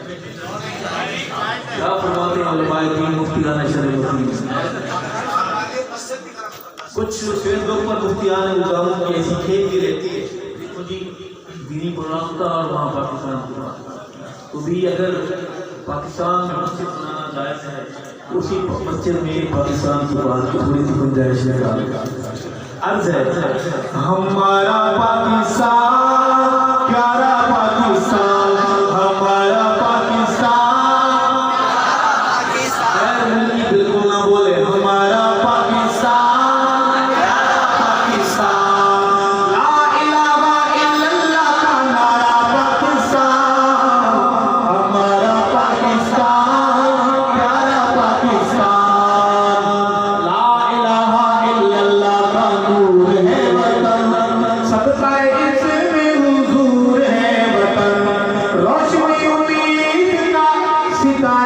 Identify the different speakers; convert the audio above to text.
Speaker 1: کیا فرماتے ہیں علماء دین مفتیان شریعتی؟ کچھ شہدوں پر مفتیان اگاموں کی ایسی کھیت بھی رہتی ہے، دیکھو جی دینی پروگرام تھا اور وہاں پاکستان تھا، تو بھی اگر پاکستان میں مسجد بنانا جائز ہے، اسی مسجد میں پاکستان کی بات کی تھوڑی سی گنجائش نکال عرض ہے ہمارا پاکستان پیارا پاکستان، ہمارا پاکستان بالکل نہ بولے ہمارا پاکستان پیارا پاکستان، لا الہ الا اللہ کا نعرہ پاکستان، ہمارا پاکستان پیارا پاکستان، لا الہ الا اللہ کا نور ہے وطن، صدقہ اس میں حضور ہے وطن، روشنی امید کا ستارہ